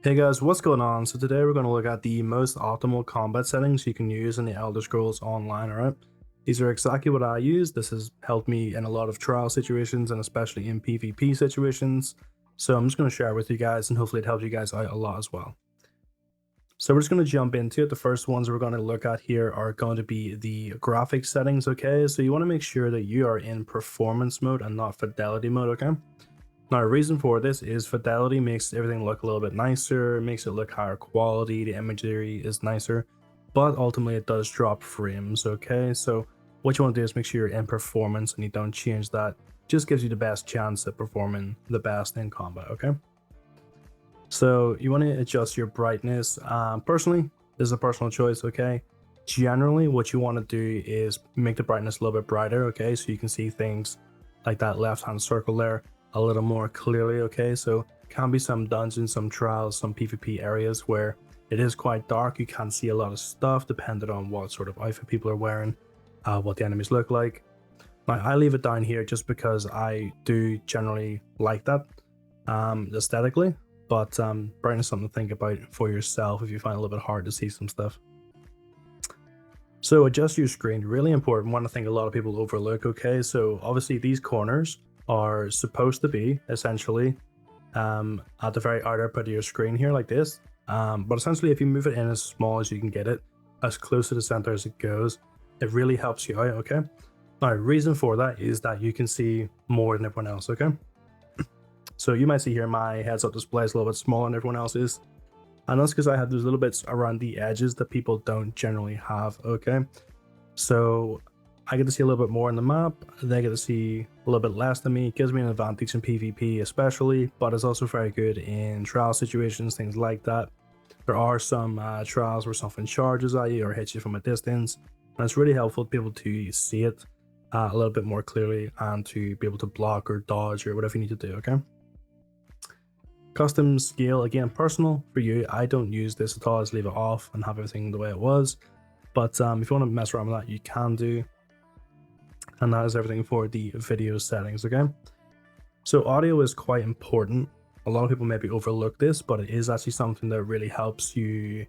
Hey guys, what's going on? So today we're going to look at the most optimal combat settings you can use in the Elder Scrolls Online, alright? These are exactly what I use. This has helped me in a lot of trial situations and especially in PvP situations. So I'm just going to share it with you guys and hopefully it helps you guys out a lot as well. So we're just going to jump into it. The first ones we're going to look at here are going to be the graphics settings, okay? So you want to make sure that you are in performance mode and not fidelity mode, okay? Now, the reason for this is fidelity makes everything look a little bit nicer, makes it look higher quality, the imagery is nicer, but ultimately it does drop frames, okay? So what you want to do is make sure you're in performance and you don't change that. Just gives you the best chance at performing the best in combat, okay? So you want to adjust your brightness. Personally, this is a personal choice, okay? Generally, what you want to do is make the brightness a little bit brighter, okay? So you can see things like that left-hand circle there a little more clearly, okay? So can be some dungeons, some trials, some PvP areas where it is quite dark. You can't see a lot of stuff depending on what sort of outfit people are wearing, what the enemies look like. Now, I leave it down here just because I do generally like that aesthetically, but brightness is something to think about for yourself if you find it a little bit hard to see some stuff. So adjust your screen, really important, one I think a lot of people overlook, okay? So obviously these corners are supposed to be essentially at the very outer part of your screen here like this. But essentially if you move it in as small as you can get it, as close to the center as it goes, it really helps you out, okay? Now, reason for that is that you can see more than everyone else, okay? So you might see here my heads-up display is a little bit smaller than everyone else's. And that's because I have those little bits around the edges that people don't generally have, okay? So I get to see a little bit more on the map, they get to see a little bit less than me. It gives me an advantage in PvP especially, but it's also very good in trial situations, things like that. There are some trials where something charges at you or hits you from a distance, and it's really helpful to be able to see it a little bit more clearly and to be able to block or dodge or whatever you need to do, okay? Custom scale, again, personal for you. I don't use this at all. I just leave it off and have everything the way it was. But if you want to mess around with that, you can do. And that is everything for the video settings, okay? So audio is quite important. A lot of people maybe overlook this, but it is actually something that really helps you,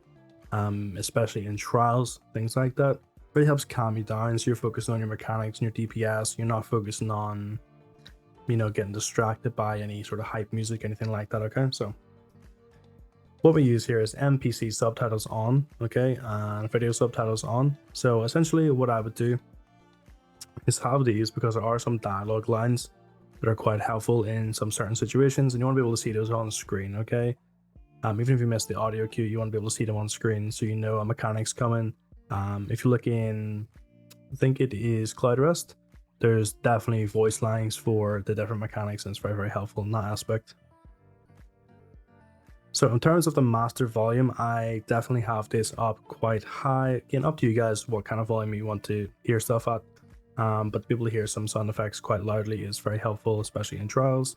especially in trials, things like that. Really helps calm you down, so you're focusing on your mechanics and your DPS. You're not focusing on, you know, getting distracted by any sort of hype music, anything like that, okay? So what we use here is NPC subtitles on, okay, and video subtitles on. So essentially what I would do is have these because there are some dialogue lines that are quite helpful in some certain situations, and you want to be able to see those on screen, okay? Even if you miss the audio cue, you want to be able to see them on screen so you know a mechanic's coming. If you look in, I think it is Cloud Rest, there's definitely voice lines for the different mechanics, and it's very, very helpful in that aspect. So in terms of the master volume, I definitely have this up quite high. Again, up to you guys what kind of volume you want to hear stuff at. But to be able to hear some sound effects quite loudly is very helpful, especially in trials,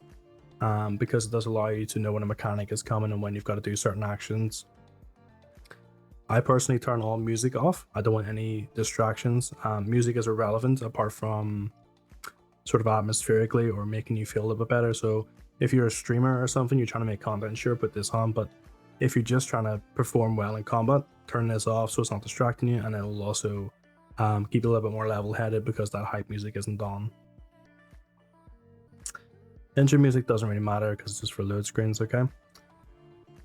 because it does allow you to know when a mechanic is coming and when you've got to do certain actions. I personally turn all music off. I don't want any distractions. Music is irrelevant apart from sort of atmospherically or making you feel a little bit better. So if you're a streamer or something, you're trying to make content, sure, put this on. But if you're just trying to perform well in combat, turn this off so it's not distracting you, and it'll also keep you a little bit more level-headed because that hype music isn't on. Intro music doesn't really matter because it's just for load screens, okay?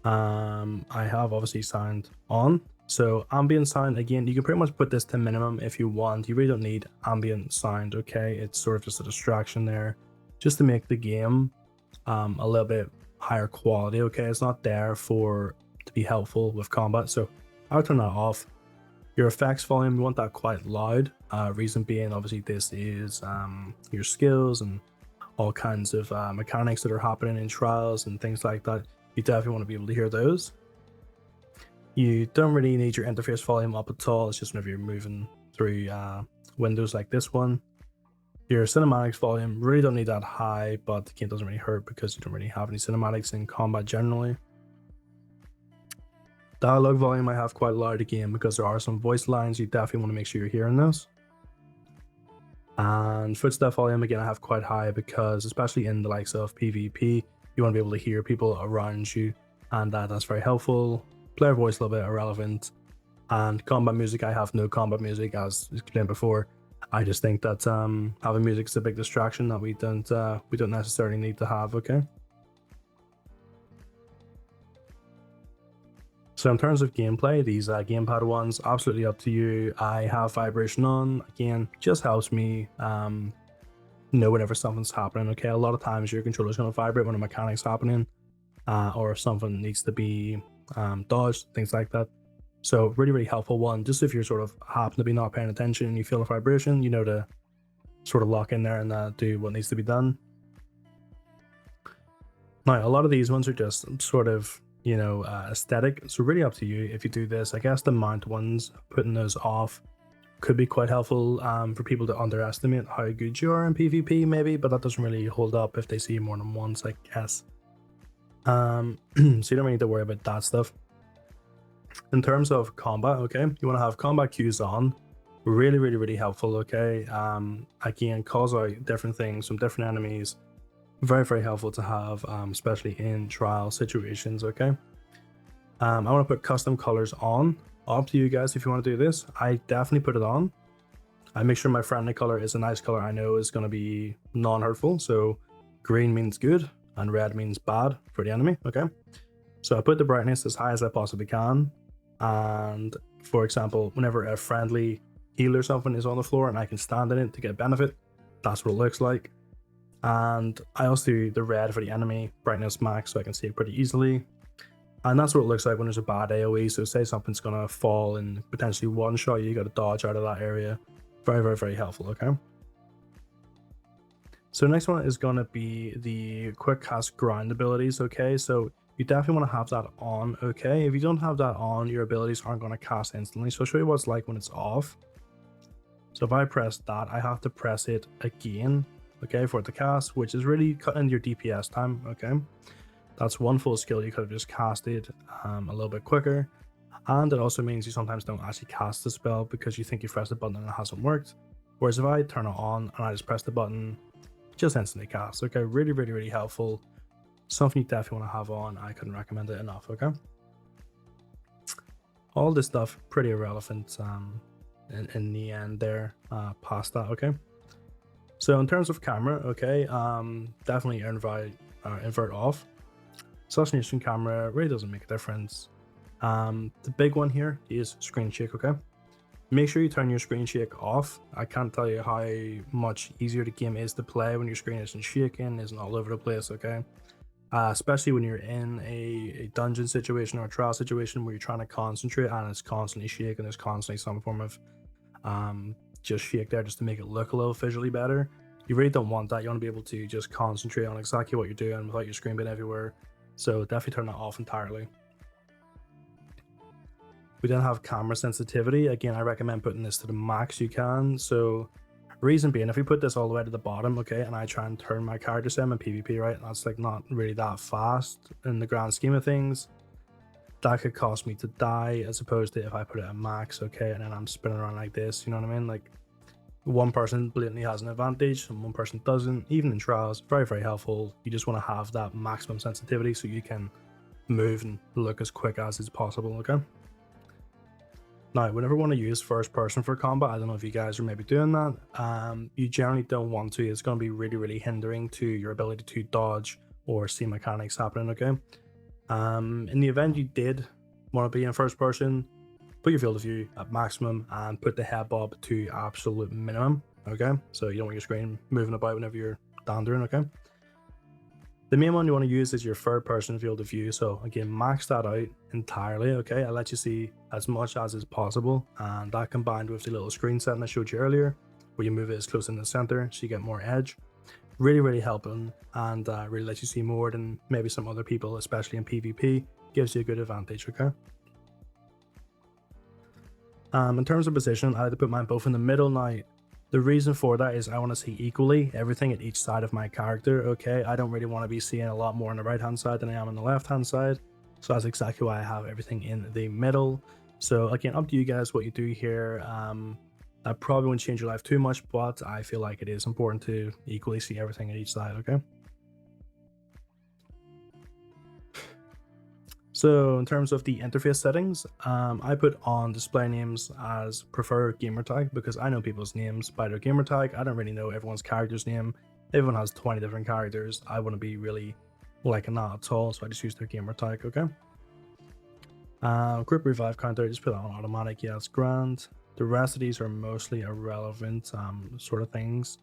I have obviously sound on. So ambient sound, again, you can pretty much put this to minimum if you want. You really don't need ambient sound, okay? It's sort of just a distraction there just to make the game a little bit higher quality, okay? It's not there to be helpful with combat, so I'll turn that off. Your effects volume, you want that quite loud. Reason being, obviously, this is your skills and all kinds of mechanics that are happening in trials and things like that. You definitely want to be able to hear those. You don't really need your interface volume up at all. It's just whenever you're moving through windows like this one. Your cinematics volume, really don't need that high, but the game doesn't really hurt because you don't really have any cinematics in combat generally. Dialogue volume I have quite loud again because there are some voice lines. You definitely want to make sure you're hearing those. And footstep volume again I have quite high because especially in the likes of PvP, you want to be able to hear people around you and that's very helpful. Player voice a little bit irrelevant, and combat music, I have no combat music as explained before. I just think that having music is a big distraction that we don't necessarily need to have. Okay. So in terms of gameplay, these gamepad ones, absolutely up to you. I have vibration on. Again, just helps me know whenever something's happening. Okay, a lot of times your controller's going to vibrate when a mechanic's happening, or if something needs to be dodged, things like that. So really helpful one. Just if you're sort of happen to be not paying attention and you feel a vibration, you know to sort of lock in there and do what needs to be done. Now, a lot of these ones are just sort of aesthetic, so really up to you if you do this. I guess the mount ones, putting those off could be quite helpful for people to underestimate how good you are in PvP maybe, but that doesn't really hold up if they see you more than once, I guess. So you don't really need to worry about that stuff. In terms of combat, okay, you want to have combat cues on. Really helpful. Okay, again, calls out different things from different enemies. Very helpful to have, especially in trial situations. Okay, I want to put custom colors on. Up to you guys if you want to do this. I definitely put it on. I make sure my friendly color is a nice color I know is going to be non-hurtful. So green means good and red means bad for the enemy. Okay, so I put the brightness as high as I possibly can. And for example, whenever a friendly heal or something is on the floor and I can stand in it to get benefit, that's what it looks like. And I also do the red for the enemy, brightness max, so I can see it pretty easily. And that's what it looks like when there's a bad AoE. So say something's gonna fall and potentially one shot you got to dodge out of that area. Very helpful. Okay, so the next one is gonna be the quick cast grind abilities. Okay, so you definitely want to have that on. Okay, if you don't have that on, your abilities aren't going to cast instantly. So I'll show you what it's like when it's off. So if I press that, I have to press it again, okay, for it to cast, which is really cutting your DPS time. Okay, that's one full skill you could have just casted a little bit quicker. And it also means you sometimes don't actually cast the spell because you think you pressed the button and it hasn't worked. Whereas if I turn it on and I just press the button, just instantly cast. Okay, really helpful. Something you definitely want to have on. I couldn't recommend it enough. Okay, all this stuff pretty irrelevant in the end there, past that. Okay, so in terms of camera, okay, definitely invert off. Assassination camera really doesn't make a difference. The big one here is screen shake. Okay, make sure you turn your screen shake off. I can't tell you how much easier the game is to play when your screen isn't shaking, isn't all over the place. Okay, especially when you're in a dungeon situation or a trial situation where you're trying to concentrate and it's constantly shaking. There's constantly some form of just shake there just to make it look a little visually better. You really don't want that. You want to be able to just concentrate on exactly what you're doing without your screen being everywhere. So definitely turn that off entirely. We then have camera sensitivity. Again, I recommend putting this to the max you can. So reason being, if we put this all the way to the bottom, okay, and I try and turn my character sim in PvP, right, that's like not really that fast in the grand scheme of things. That could cost me to die, as opposed to if I put it at max, okay, and then I'm spinning around like this, you know what I mean? Like one person blatantly has an advantage and one person doesn't. Even in trials, very helpful. You just want to have that maximum sensitivity so you can move and look as quick as is possible. Okay, now whenever you want to use first person for combat, I don't know if you guys are maybe doing that, you generally don't want to. It's going to be really hindering to your ability to dodge or see mechanics happening. Okay, in the event you did want to be in first person, put your field of view at maximum and put the head bob to absolute minimum. Okay, so you don't want your screen moving about whenever you're dandering. Okay, the main one you want to use is your third person field of view. So again, max that out entirely. Okay, I'll let you see as much as is possible, and that combined with the little screen setting I showed you earlier where you move it as close in the center so you get more edge, really helping, and really lets you see more than maybe some other people, especially in PvP. Gives you a good advantage. Okay, in terms of position, I like to put mine both in the middle. Now the reason for that is I want to see equally everything at each side of my character. Okay, I don't really want to be seeing a lot more on the right hand side than I am on the left hand side, so that's exactly why I have everything in the middle. So again, up to you guys what you do here. That probably won't change your life too much, but I feel like it is important to equally see everything at each side. Okay, So in terms of the interface settings, I put on display names as prefer gamertag because I know people's names by their gamertag. I don't really know everyone's character's name. Everyone has 20 different characters. I wouldn't be really liking that at all, so I just use their gamertag, okay? Group revive counter, just put that on automatic. Yeah, it's grand. The rest of these are mostly irrelevant sort of things.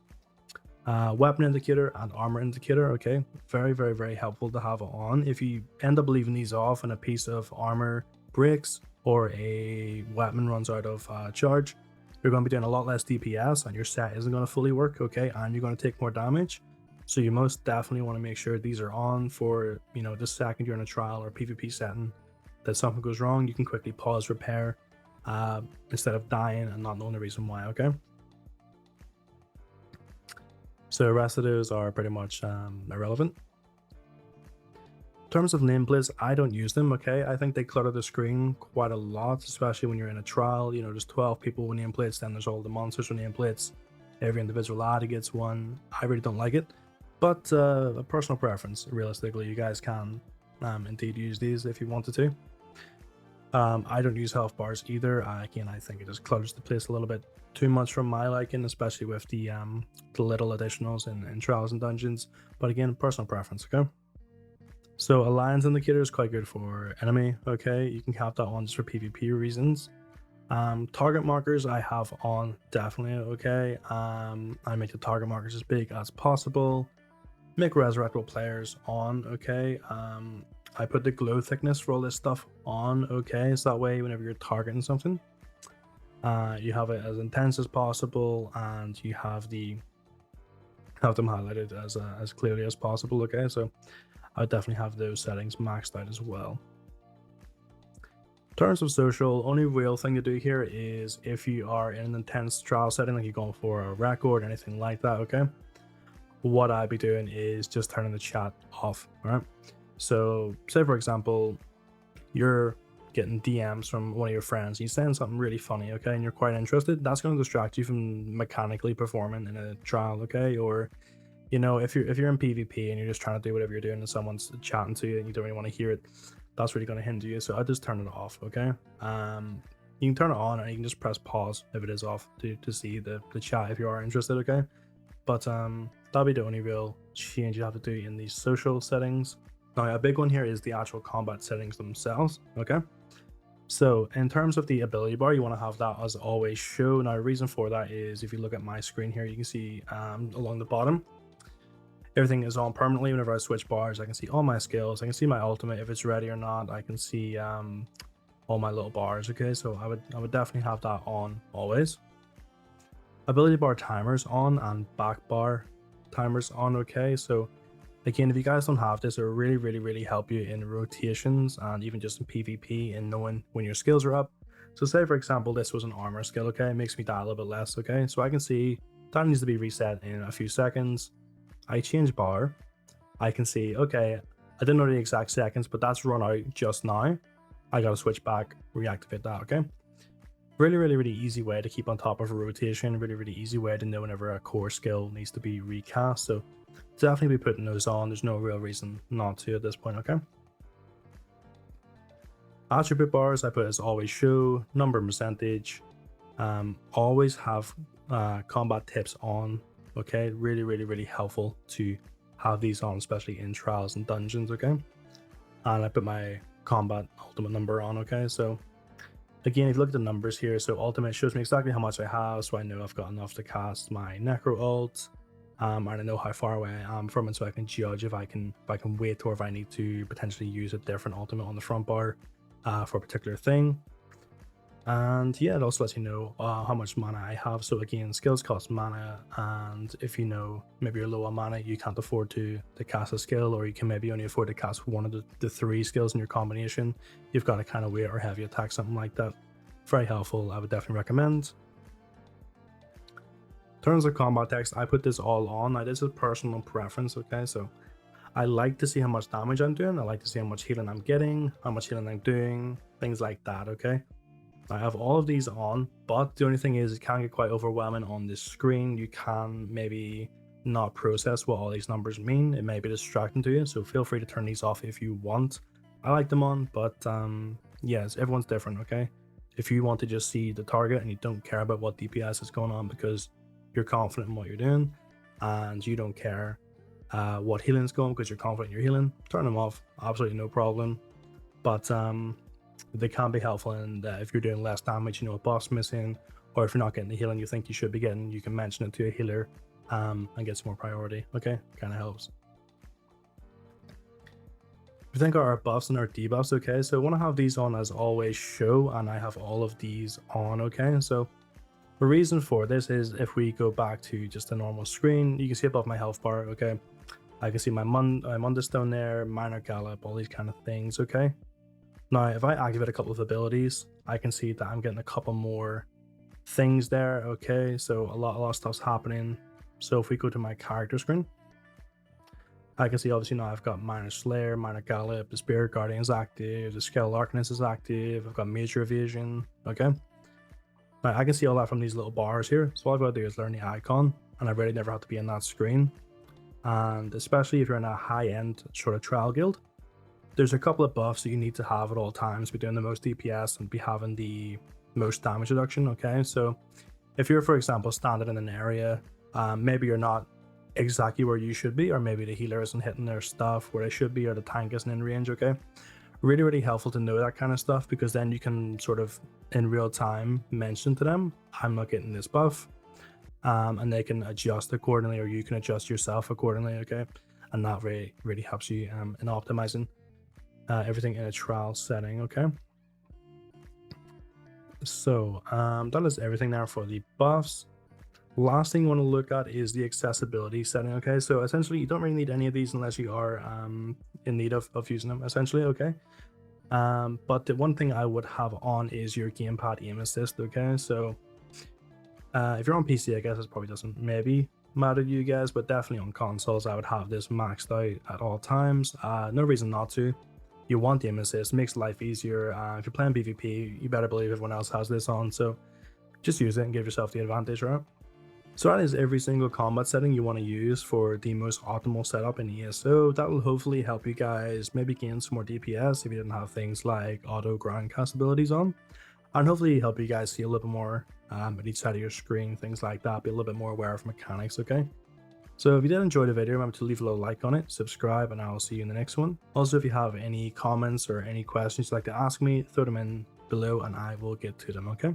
Weapon indicator and armor indicator, okay, very very very helpful to have it on. If you end up leaving these off and a piece of armor breaks or a weapon runs out of charge, you're going to be doing a lot less DPS and your set isn't going to fully work, okay, and you're going to take more damage. So you most definitely want to make sure these are on for, you know, the second you're in a trial or PvP setting, that something goes wrong, you can quickly pause repair instead of dying and not knowing the reason why, okay. So the rest of those are pretty much irrelevant. In terms of nameplates, I don't use them, okay? I think they clutter the screen quite a lot, especially when you're in a trial. You know, there's 12 people with nameplates, then there's all the monsters with nameplates. Every individual ad gets one. I really don't like it, but a personal preference. Realistically, you guys can indeed use these if you wanted to. I don't use health bars either. Again, I think it just clutters the place a little bit too much from my liking, especially with the little additionals in trials and dungeons. But again, personal preference, okay? So alliance indicator is quite good for enemy, okay? You can have that on just for PvP reasons. Target markers I have on definitely, okay? I make the target markers as big as possible. Make resurrectable players on, okay? I put the glow thickness for all this stuff on, okay? So that way, whenever you're targeting something, you have it as intense as possible, and you have them highlighted as clearly as possible, okay? So I would definitely have those settings maxed out as well. In terms of social, only real thing to do here is if you are in an intense trial setting, like you're going for a record or anything like that, okay? What I'd be doing is just turning the chat off, right? So say for example, you're getting DMs from one of your friends, you send something really funny, okay, and you're quite interested, that's going to distract you from mechanically performing in a trial, okay? Or, you know, if you're in PvP and you're just trying to do whatever you're doing and someone's chatting to you and you don't really want to hear it, that's really going to hinder you. So I just turn it off, okay? You can turn it on and you can just press pause if it is off to see the chat if you are interested, okay? But that'll be the only real change you have to do in these social settings. Now, a big one here is the actual combat settings themselves, okay? So in terms of the ability bar, you want to have that as always show. Now, the reason for that is if you look at my screen here, you can see along the bottom, everything is on permanently. Whenever I switch bars, I can see all my skills. I can see my ultimate if it's ready or not. I can see all my little bars, okay? So I would definitely have that on always. Ability bar timers on and back bar timers on, okay? So again, if you guys don't have this, it will really help you in rotations and even just in PvP and knowing when your skills are up. So say for example, this was an armor skill, okay? It makes me die a little bit less, okay? So I can see that needs to be reset in a few seconds. I change bar. I can see, okay, I didn't know the exact seconds, but that's run out just now. I gotta switch back, reactivate that, okay? Really easy way to keep on top of a rotation. Really easy way to know whenever a core skill needs to be recast. So definitely be putting those on. There's no real reason not to at this point, okay? Attribute bars I put as always show, number and percentage. Always have combat tips on, okay? Really helpful to have these on, especially in trials and dungeons, okay? And I put my combat ultimate number on, okay? So again, if you look at the numbers here, so ultimate shows me exactly how much I have, so I know I've got enough to cast my necro ult, and I know how far away I am from it, so I can judge if I can wait or if I need to potentially use a different ultimate on the front bar for a particular thing. And yeah, it also lets you know how much mana I have. So again, skills cost mana, and if you know maybe you're low on mana, you can't afford to cast a skill, or you can maybe only afford to cast one of the three skills in your combination, you've got to kind of wait or heavy attack, something like that. Very helpful, I would definitely recommend. In terms of combat text, I put this all on. Now this is personal preference, okay? So I like to see how much damage I'm doing, I like to see how much healing I'm getting, how much healing I'm doing, things like that, okay? I have all of these on, but the only thing is it can get quite overwhelming on this screen. You can maybe not process what all these numbers mean. It may be distracting to you, so feel free to turn these off if you want. I like them on, but yes, everyone's different, okay? If you want to just see the target and you don't care about what DPS is going on because you're confident in what you're doing and you don't care what healing's going because you're confident you're healing, turn them off, absolutely no problem. But they can be helpful in that if you're doing less damage, you know, a buff's missing, or if you're not getting the healing you think you should be getting, you can mention it to a healer and get some more priority, okay? Kind of helps. We think our buffs and our debuffs, okay? So I want to have these on as always show, and I have all of these on, okay? So the reason for this is if we go back to just a normal screen, you can see above my health bar, okay? I can see my Mundus down there, Minor Gallop, all these kind of things, okay? Now, if I activate a couple of abilities, I can see that I'm getting a couple more things there, okay? So a lot of stuff's happening. So if we go to my character screen, I can see obviously now I've got Minor Slayer, Minor Gallop, the Spirit Guardian is active, the Scale Darkness is active, I've got Major Evasion, okay? Now I can see all that from these little bars here, so all I've got to do is learn the icon, and I really never have to be in that screen. And especially if you're in a high-end sort of trial guild, there's a couple of buffs that you need to have at all times, be doing the most DPS and be having the most damage reduction, okay? So if you're, for example, standing in an area, maybe you're not exactly where you should be, or maybe the healer isn't hitting their stuff where they should be, or the tank isn't in range, okay? Really helpful to know that kind of stuff, because then you can sort of in real time mention to them, I'm not getting this buff, and they can adjust accordingly, or you can adjust yourself accordingly, okay? And that really helps you in optimizing everything in a trial setting, okay? So that is everything there for the buffs. Last thing you want to look at is the accessibility setting, okay? So essentially you don't really need any of these unless you are in need of using them, essentially, okay? But the one thing I would have on is your gamepad aim assist, okay? So if you're on PC, I guess it probably doesn't maybe matter to you guys, but definitely on consoles I would have this maxed out at all times. No reason not to. You want the aim assist, it makes life easier. If you're playing PvP, you better believe everyone else has this on, so just use it and give yourself the advantage, right? So that is every single combat setting you want to use for the most optimal setup in ESO. That will hopefully help you guys maybe gain some more DPS if you didn't have things like auto ground cast abilities on, and hopefully help you guys see a little bit more at each side of your screen, things like that, be a little bit more aware of mechanics, okay? So if you did enjoy the video, remember to leave a little like on it, subscribe, and I will see you in the next one. Also, if you have any comments or any questions you'd like to ask me, throw them in below and I will get to them, okay?